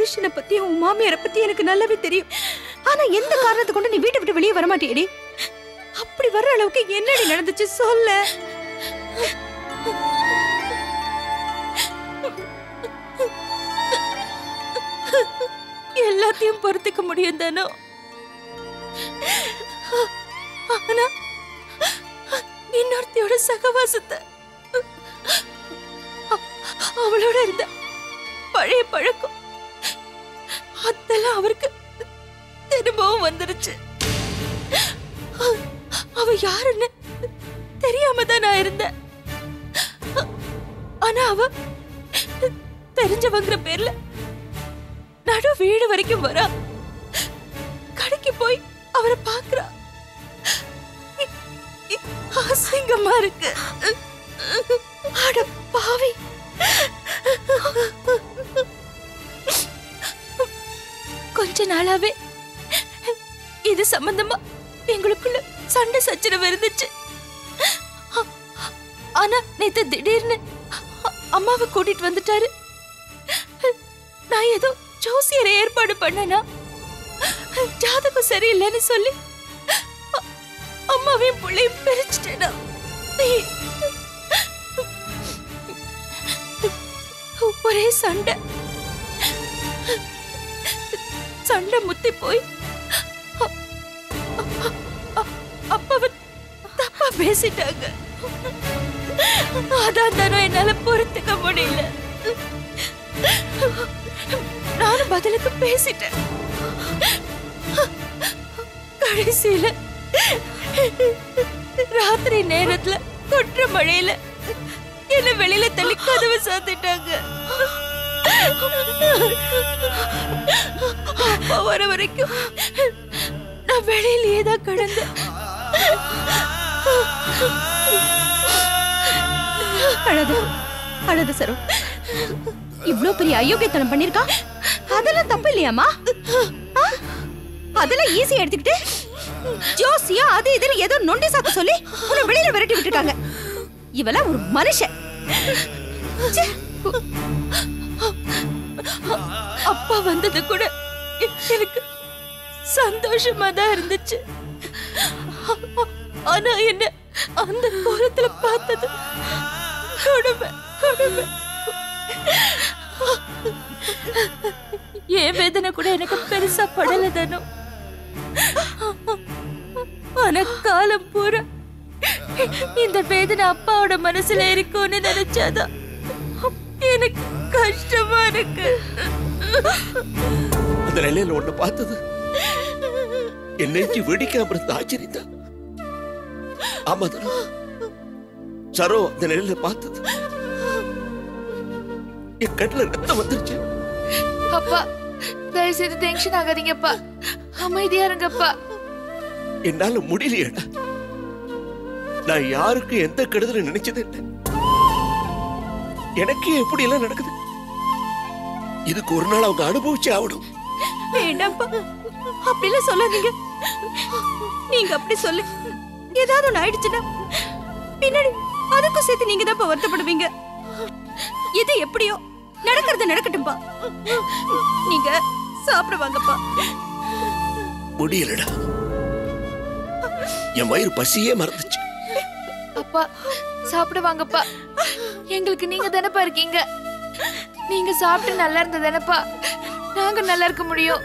புருஷனை பத்தி உன் மாமியாரை பத்தி எனக்கு நல்லாவே தெரியும். ஆனா எந்த காரணத்தை கொண்டு நீ வீட்டை விட்டு வெளியே வரமாட்டேடி? அப்படி வர்ற அளவுக்கு என்னடி நடந்துச்சு சொல்ல. எல்லாத்தையும் பொறுத்துக்க முடியும் தானோ. ஆனா இன்னொருத்தியோட சகவாசத்தை, அவளோட இருந்த பழைய பழக்கம் அதெல்லாம் அவருக்கு திரும்பவும் வந்துருச்சு. அவ யாருன்னு தெரியாம தான் நான் இருந்தேன். ஆனா அவ தெரிஞ்சவங்கிற பேர்ல நடு வீடு வரைக்கும் வரா. கடைக்கு போய் அவரை பாக்குறா. அசிங்கமா இருக்கு. அட பாவி. கொஞ்ச நாளாவே இது சம்பந்தமா எங்களுக்குள்ள சண்டை சச்சரவு இருந்துச்சு. ஆனா நேத்து திடீர்னு அம்மாவை கூட்டிட்டு வந்துட்டாரு. நான் ஏதோ ஜோசியரை ஏற்பாடு பண்ணனா, ஜாதகம் சரியில்லைன்னு சொல்லி அம்மாவையும் பிள்ளையும் பிரிச்சுட்டேனா. ஒரே சண்டை சண்டை முத்தி போய் அப்பாவை தப்பா பேசிட்டாங்க. அதான் தானோ என்னால பொறுத்துக்க முடியல. நானும் பதிலுக்கு பேசிட்டேன். கடைசியில ராத்திரி நேரத்துல கொற்ற மழையில என்ன வெளியில தள்ளி கதவை சாத்திட்டாங்க. அப்பா வர வரைக்கும் நான் வெளியிலேயே தான் கிடந்தேன். அழது சரோ, இவ்ளோ பெரிய அயோக்கியத்தனம் பண்ணிருக்கா. அதெல்லாம் தப்பு இல்லையாமா? அதெல்லாம் ஈஸியா எடுத்துக்கிட்டு ஜோசியா அது இதுல ஏதோ நொண்டி சாக்கு சொல்லி உன்னை வெளியில விரட்டி விட்டுருக்காங்க. இவெல்லாம் ஒரு மனுஷன். அப்பா வந்தது கூட எனக்கு சந்தோஷமா தான் இருந்துச்சு. ஆனா என்ன அந்த கோலத்துல பார்த்தது கொடுமை கொடுமை. என் வேதனை கூட எனக்கு பெருசா படல தானோ. ஆனா காலம் பூரா இந்த வேதனை அப்பாவோட மனசுல இருக்கும்னு நினைச்சாதான் எனக்கு கஷ்டமா இருக்கு. அந்த நிலையில ஒண்ணு பார்த்தது என்னைக்கு வெடிக்காம இருந்த ஆச்சரியம். ஆமா சரோ, அந்த நிலையில பார்த்தது என் கண்ணுல ரத்தம் வந்துருச்சு. அப்பா தயவு செய்து டென்ஷன் ஆகாதீங்கப்பா, அமைதியா இருங்கப்பா. என்னால முடியலையடா. நான் யாருக்கு எந்த கெடுதலும் நினைச்சது இல்லை. எனக்கு எப்படி எல்லாம் நடக்குது. இதுக்கு ஒரு நாள் அவங்க அனுபவிச்சு ஆகணும். வேண்டாம்ப்பா, அப்படிலாம் சொல்லாதீங்க. நீங்க அப்படி சொல்லு ஏதாவது ஒண்ணு ஆயிடுச்சுன்னா பின்னாடி அதுக்கும் சேர்த்து நீங்க தான் வருத்தப்படுவீங்க. இது எப்படியோ நடக்கிறது நடக்கட்டும்பா. நீங்க சாப்பிட வாங்கப்பா. முடியலடா, என் வயிறு பசியே மறந்துச்சு. அப்பா சாப்பிட வாங்கப்பா. எங்களுக்கு நீங்க தானப்பா இருக்கீங்க. நீங்க சாப்பிட்டு நல்லா இருந்த தானப்பா நாங்க நல்லா இருக்க முடியும்.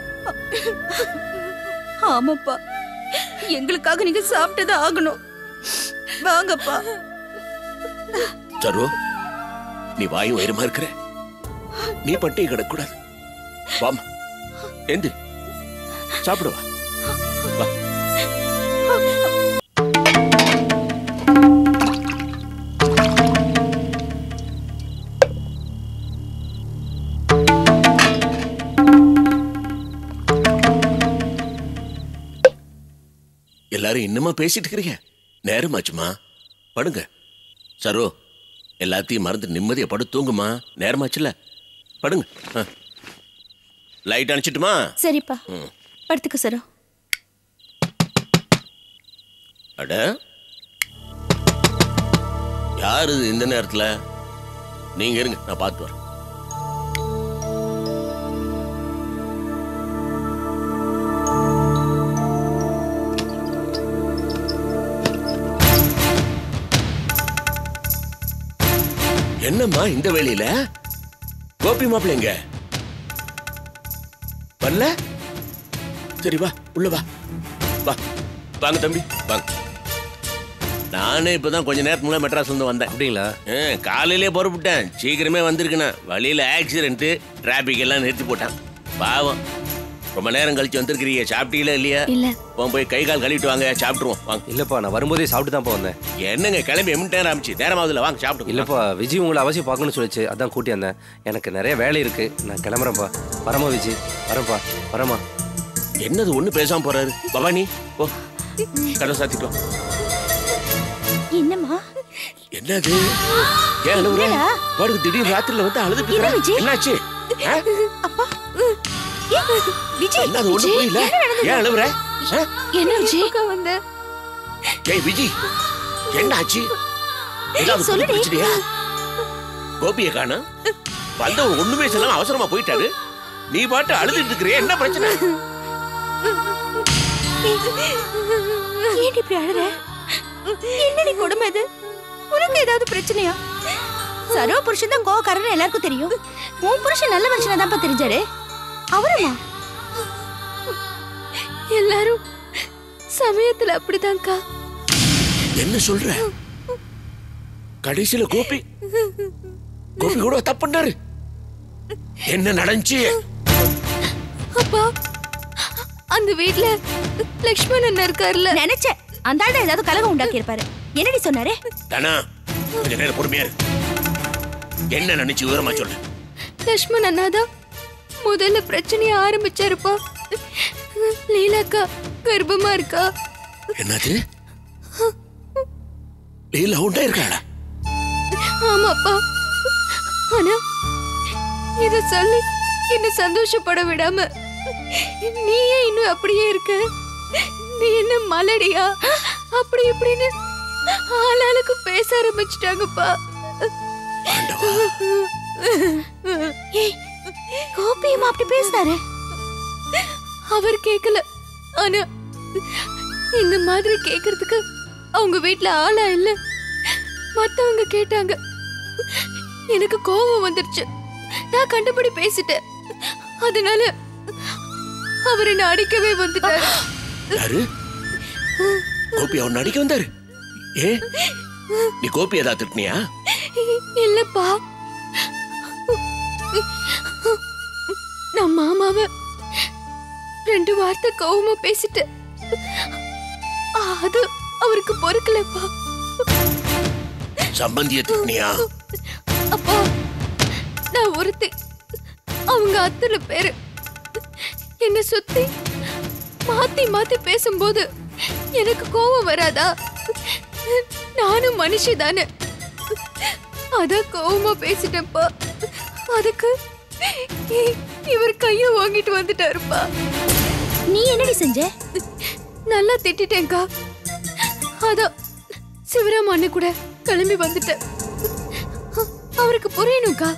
ஆமாப்பா, எங்களுக்காக நீங்க சாப்பிட்டதான் ஆகணும். வாங்கப்பா. சரோ, நீ வாயும் வயிறுமா இருக்கிற, நீ பட்டினி கிடக்கூடாது. வாமா, எந்திரி சாப்பிடுவா. வா. எல்லாரும் இன்னுமா பேசிட்டு இருக்கிறீங்க? நேரமாச்சுமா, படுங்க. சரோ, எல்லாத்தையும் மறந்து நிம்மதியா படு தூங்குமா. நேரமாச்சுல, படுங்க. லைட் அணைச்சிட்டுமா? சரிப்பா, படுத்துக்க சரோ. அட, யாரு இந்த நேரத்துல? நீங்க இருங்க, நான் பார்த்து வரேன். என்னம்மா இந்த வேளையில? கோபி மாப்பிள்ள எங்க? வரல? சரி வா, உள்ள வா. வா, வாங்க தம்பி, வாங்க. நானே இப்பதான் கொஞ்ச நேரத்துக்கு முன்னாடி மெட்ராஸ்ல இருந்து வந்தேன். அப்படிங்களா? காலையிலே புறப்பட்டேன். சீக்கிரமே வந்திருக்கேன். வழியில ஆக்சிடென்ட், டிராபிக் எல்லாம் நிறுத்தி போட்டான். பாவம். ரொம்ப நேரம் கழிச்சு வந்திருக்கிறீங்க. சாப்பிட்டீங்களா இல்லையா? இல்ல. போய் கை கால் கழுவிட்டு வாங்க, சாப்பிட்டுருவோம். வாங்க. இல்லப்பா, நான் வரும்போதே சாப்பிட்டு தான் வந்தேன். என்னங்க கிளம்பி எம்மிட்டு நேரம் ஆச்சு? நேரமாவதுல வாங்க சாப்பிட்டு. இல்லப்பா, விஜய் உங்களை அவசியம் பார்க்கணும்னு சொல்லிச்சு, அதான் கூட்டி வந்தேன். எனக்கு நிறைய வேலை இருக்கு, நான் கிளம்புறேன்ப்பா. வரமா விஜய்? வரப்பா, வரமா. என்னது ஒண்ணு பேசாம போறாரு? பவானி ஓ, கடை சாத்திட்டோம். என்னம்மா? என்னது? ஏன் அழுவுற? பாருக்கு திடீர்னு ராத்திரில வந்து அழுதுட்டு இருக்க. என்னாச்சு? அப்பா விஜய், என்னது ஒண்ணு புரியல. ஏன் அழுவுற? என்ன விஜய் வந்த? ஏய் விஜய், என்னாச்சு? ஏதாவது பிரச்சனையா? கோபியை காணோம். வந்தவர் ஒண்ணுமே சொல்லாம அவசரமா போயிட்டாரு. நீ பாட்டு அழுதுட்டு இருக்கிறே, என்ன பிரச்சனை? ஏன் இப்படி அழுற? என்னடி கொடுமை இது? உனக்கு ஏதாவது பிரச்சனையா? சரோ புருஷன் தான் கோவக்காரன்னு எல்லாருக்கும் தெரியும். உன் புருஷன் நல்ல மனுஷனா தான் தெரிஞ்சாரு. அவருமா? எல்லாரும் சமயத்துல அப்படிதான்க்கா. என்ன சொல்ற? கடைசியில கோபி கூட தப்பு பண்ணாரு. என்ன நடந்துச்சு? அப்பா, அந்த வீட்ல லக்ஷ்மணன் இருக்காருல்ல. நினைச்சேன் அந்த ஆளு ஏதாவது கலகம் உண்டாக்கி இருப்பாரு. என்னடி சொன்னாரு? தானா கொஞ்ச நேரம் பொறுமையா இரு. என்ன நினைச்சு விவரமா சொல்லு. லக்ஷ்மண் அண்ணாதான் முதல்ல பிரச்சனைய ஆரம்பிச்சாருப்பா. லீலாக்கா கர்ப்பமா இருக்கா. என்னது? லீலா உண்டா இருக்காளா? ஆமாப்பா. ஆனா இத சொல்லி என்ன சந்தோஷப்பட விடாம நீயே இன்னும் அப்படியே இருக்க. நீ என்ன மலடியா அப்படி இப்படின்னு ஆளாளுக்கு பேச ஆரம்பிச்சிட்டாங்கப்பா. ஏய், கோபியம்மா அப்படி பேசினாரு? அவர் கேக்கல. ஆனா இந்த மாதிரி கேக்குறதுக்கு அவங்க வீட்ல ஆளா இல்ல. மத்தவங்க கேட்டாங்க. எனக்கு கோபம் வந்துருச்சு. நான் கண்டுபிடி பேசிட்டேன். அதனால அவர் என்ன அடிக்கவே வந்துட்டாரு. யாரு? கோபி அவன் அடிக்க வந்தாரு? ஏ, நீ கோபி ஏதாவது திட்டினியா? இல்லப்பா, நான் மாமாவ 2 வார்த்தை கோவமா பேசிட்டேன். அது அவருக்கு பொறுக்கலப்பா. சம்பந்திய திட்டினியா? அப்பா, நான் ஒருத்தி, அவங்க அத்தனை பேரு என்ன சுத்தி மாத்தி மாத்தி பேசும்போது எனக்கு கோபம் வராதா? நானும் மனுஷிதானே. அதான் கோவமா பேசிட்டேன்ப்பா. அதுக்கு இவர் கைய வாங்கிட்டு வந்துட்டாருப்பா. நீ என்னடி செஞ்ச? நல்லா திட்டிட்டேன்க்கா. அதான் சிவராம் அண்ணன் கூட கிளம்பி வந்துட்டேன். அவருக்கு புரியணும்க்கா.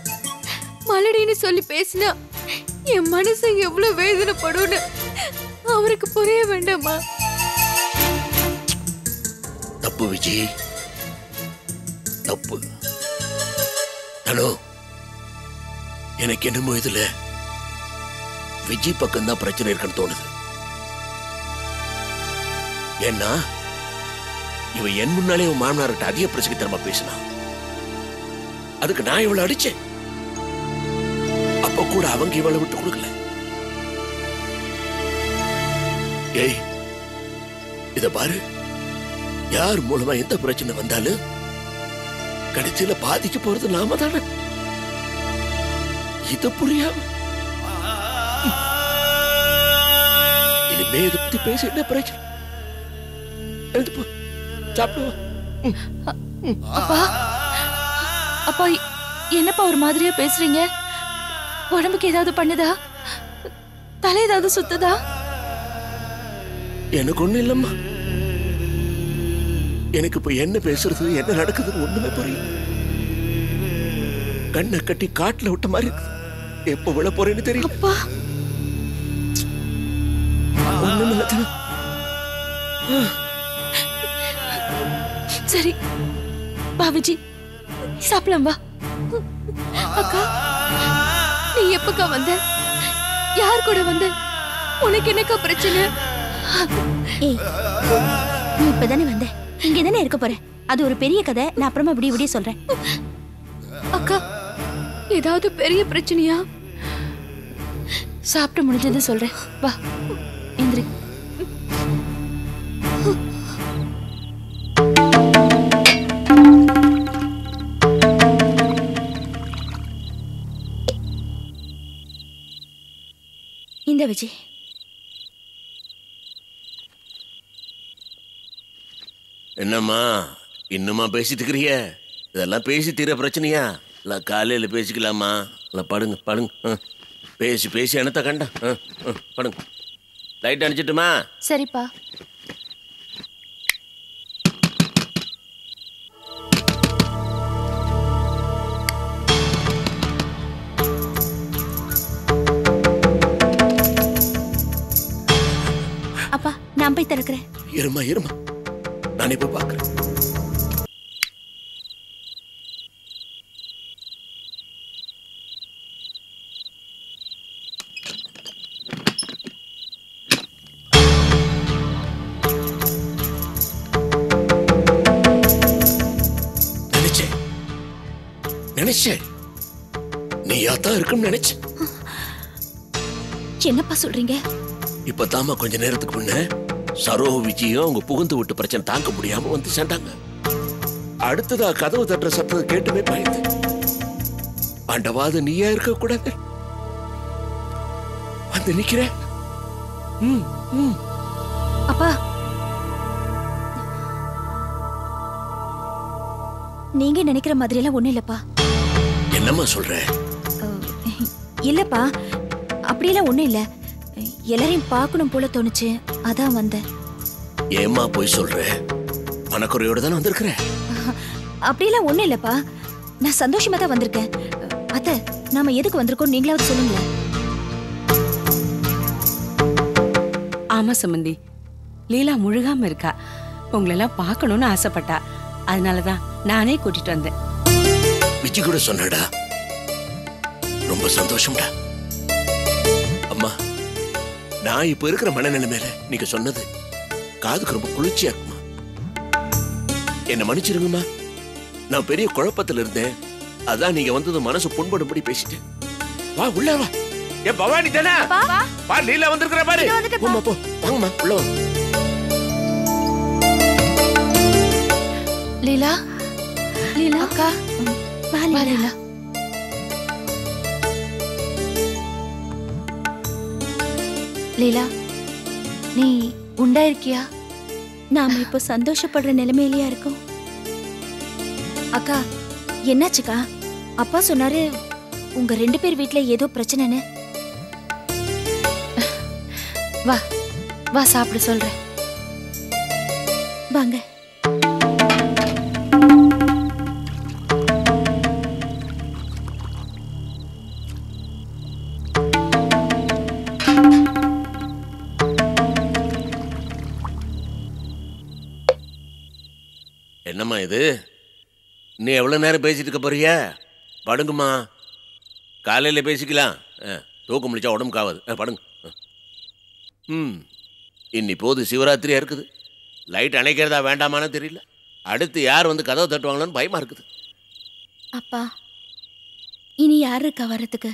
மலடின்னு சொல்லி பேசினா என் மனசு எவ்வளவு வேதனைப்படும்னு அவருக்கு புரிய வேண்டாமா? தப்பு விஜய், தப்பு. ஹலோ, எனக்கு என்னமோ இதுல விஜய் பக்கம் தான் பிரச்சனை இருக்குன்னு தோணுது. ஏன்னா இவ என் முன்னாலே உன் மாமனார்கிட்ட அதிக பிரச்சனைத்தனமா பேசினா. அதுக்கு நான் இவளை அடிச்சேன். அப்ப கூட அவங்க இவளை விட்டு கொடுக்கல. ஏய், இத பாரு. யார் மூலமா எந்த பிரச்சனை வந்தாலும் கடைசியில பாதிக்க போறது நாம தானே. இத புரியாம இனிமே இதை பத்தி பேச என்ன பிரச்சனை? எழுந்து போ, சாப்பிடுவா. அப்பா, அப்பா, என்னப்பா ஒரு மாதிரியா பேசுறீங்க? உடம்புக்கு ஏதாவது பண்ணுதா? தலை ஏதாவது சுத்துதா? எனக்கு ஒண்ணு இல்லம்மா. எனக்கு இப்ப என்ன பேசுறது, என்ன நடக்குதுன்னு ஒண்ணுமே புரியல. கண்ணை கட்டி காட்டுல விட்ட மாதிரி இருக்கு. எப்ப விழ போறேன்னு தெரியல. அப்பா, ஒண்ணுமே இல்ல. சரி வா விஜி, சாப்பிடலாம் வா. அக்கா நீ எப்பக்கா வந்த? யார் கூட வந்த? உனக்கு என்னக்கா பிரச்சனை? ஏய் நீ இப்பதானே வந்த, இங்க தானே இருக்க போற. அது ஒரு பெரிய கதை, நான் அப்புறமா விடிய சொல்றேன். அக்கா ஏதாவது பெரிய பிரச்சனையா? சாப்பிட்டு முடிஞ்சது சொல்றேன். வா எந்திரி. இந்த விஜய், என்னம்மா இன்னுமா பேசிட்டு இருக்கிறிய? இதெல்லாம் பேசி தீர பிரச்சனையா? இல்லை காலையில பேசிக்கலாமா? இல்லை படுங்க படுங்க. பேசி பேசி என்னத்த கண்ட. படுங்க. லைட் அடிச்சிட்டுமா? சரிப்பா. அப்பா நான் போய் திறக்கிறேன். இருமா இருமா, நானே போய் பார்க்குறேன். நினைச்சேன் நீ யாத்தான் இருக்குன்னு நினைச்சேன். என்னப்பா சொல்றீங்க? இப்பதாமா கொஞ்ச நேரத்துக்கு முன்ன சரோ விஜயும் அவங்க புகுந்து விட்டு பிரச்சனை தாங்க முடியாம வந்து சேர்ந்தாங்க. அடுத்ததா கதவு தட்டுற சத்தத்தை கேட்டுமே பயந்து, ஆண்டவாது நீயா இருக்க கூடாது வந்து நிக்கிற. அப்பா நீங்க நினைக்கிற மாதிரி எல்லாம் ஒண்ணு இல்லப்பா. என்னம்மா சொல்ற? இல்லப்பா அப்படியெல்லாம் ஒண்ணும் இல்ல. எல்லாரையும் பார்க்கணும் போல தோணுச்சு, அதான் வந்தேன். ஏம்மா போய் சொல்ற? மனக்குறையோட தானே வந்திருக்கிற? அப்படியெல்லாம் ஒண்ணும் இல்லப்பா, நான் சந்தோஷமா தான் வந்திருக்கேன். அத்தை நாம எதுக்கு வந்திருக்கோம் நீங்களாவது சொல்லுங்களேன். ஆமா சம்பந்தி, லீலா முழுகாம இருக்கா. உங்களெல்லாம் பார்க்கணும்னு ஆசைப்பட்டா, அதனாலதான் நானே கூட்டிட்டு வந்தேன். விஜி கூட சொன்னடா, ரொம்ப சந்தோஷம்டா. அம்மா நான் இப்ப இருக்கிற மனநிலைமையில நீங்க சொன்னது காதுக்கு ரொம்ப குளிர்ச்சியா இருக்குமா. என்ன மன்னிச்சிருங்கம்மா, நான் பெரிய குழப்பத்துல இருந்தேன். அதான் நீங்க வந்தது மனசு புண்படும்படி பேசிட்டேன். வா உள்ள வா. ஏ பவானி தானே? பா லீலா வந்திருக்கிற பாரு. போம்மா போ, வாங்கம்மா உள்ள வா. லீலா லீலா அக்கா வா லீலா. லீலா நீ உண்டா இருக்கியா? நாம இப்ப சந்தோஷப்படுற நிலைமையிலயா இருக்கோம். அக்கா என்னாச்சுக்கா? அப்பா சொன்னாரு உங்க 2 பேர் வீட்ல ஏதோ பிரச்சனைன்னு. வா வா சாப்பிட சொல்றேன். வாங்க. என்னம்மா இது? நீ எவ்வளவு நேரம் பேசிட்டு இருக்க போறியா? படுங்கம்மா, காலையில பேசிக்கலாம். தூக்கம் முடிச்சா உடம்புக்கு ஆகாது. படுங்க. இன்னி போது சிவராத்திரியா இருக்குது. லைட் அணைக்கிறதா வேண்டாமான்னு தெரியல. அடுத்து யார் வந்து கதவை தட்டுவாங்களான்னு பயமா இருக்குது. அப்பா இனி யார் இருக்கா வர்றதுக்கு?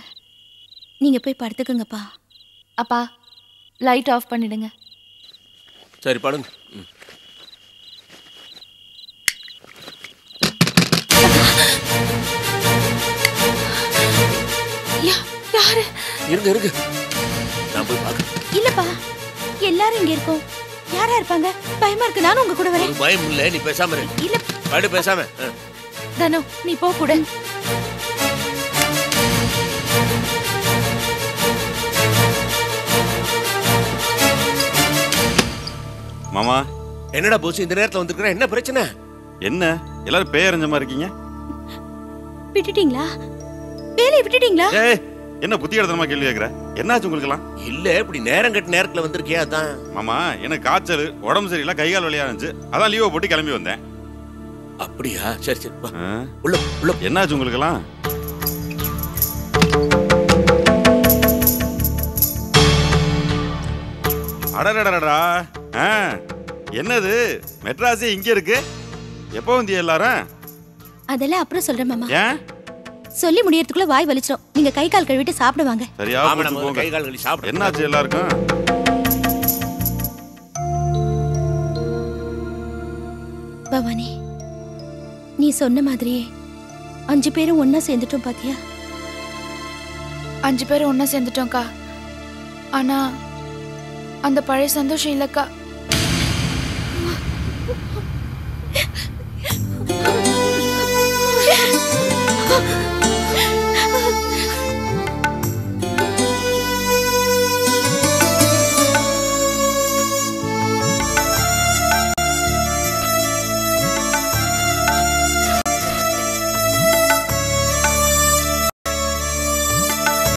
நீங்க போய் படுத்துக்குங்கப்பா. அப்பா லைட் ஆஃப் பண்ணிடுங்க. சரி படுங்க. யாரு? இருங்க இருங்க, நான் போய் பார்க்க. இல்லப்பா எல்லாரும் இங்க இருக்கோம். யாரா இருப்பாங்க? பயமா இருக்கு. நானும் உங்க கூட வரேன். பயம் இல்ல, நீ பேசாம இரு. இல்ல படு பேசாம. தனு நீ போ கூட. மாமா என்னடா போச்சு இந்த நேரத்துல வந்திருக்கிற? என்ன பிரச்சனை? என்ன எல்லாரும் பேரஞ்ச மாதிரி இருக்கீங்க? விட்டுட்டீங்களா? வேலையை விட்டுட்டீங்களா? ஏய் என்ன புத்தி எடுத்தமா கேள்வி கேக்குற? என்னாச்சு உங்களுக்குலாம்? இல்ல இப்படி நேரம் கட்ட நேரத்துல வந்திருக்கியா? அதான் மாமா எனக்கு காய்ச்சல், உடம்பு சரியில்லை, கை கால் வலியா இருந்துச்சு, அதான் லீவை போட்டு கிளம்பி வந்தேன். அப்படியா? சரி சரி வா. ஆ? உள்ள உள்ள. என்னாச்சு உங்களுக்குலாம்? அடடடடா. என்னது மெட்ராஸே இங்க இருக்கு? எப்போ வந்தீங்க எல்லாரும்? அதெல்லாம் அப்புறம் சொல்றேன் மாமா. ஏன்? சொல்லி முடியறதுக்குள்ள வாய் வலிச்சிடும். நீங்க கை கால் கழுவிட்டு சாப்பிடுவாங்க. சரியா ஆமா, போச்சு நம்ம போங்க. கை கால் கழுவி சாப்பிடு. என்னாச்சு எல்லாருக்கும்? பவானி, நீ சொன்ன மாதிரியே 5 பேரும் ஒன்னா சேர்ந்துட்டோம் பாத்தியா? 5 பேரும் ஒண்ணா சேர்ந்துட்டோம்க்கா. ஆனா அந்த பழைய சந்தோஷம் இல்லக்கா.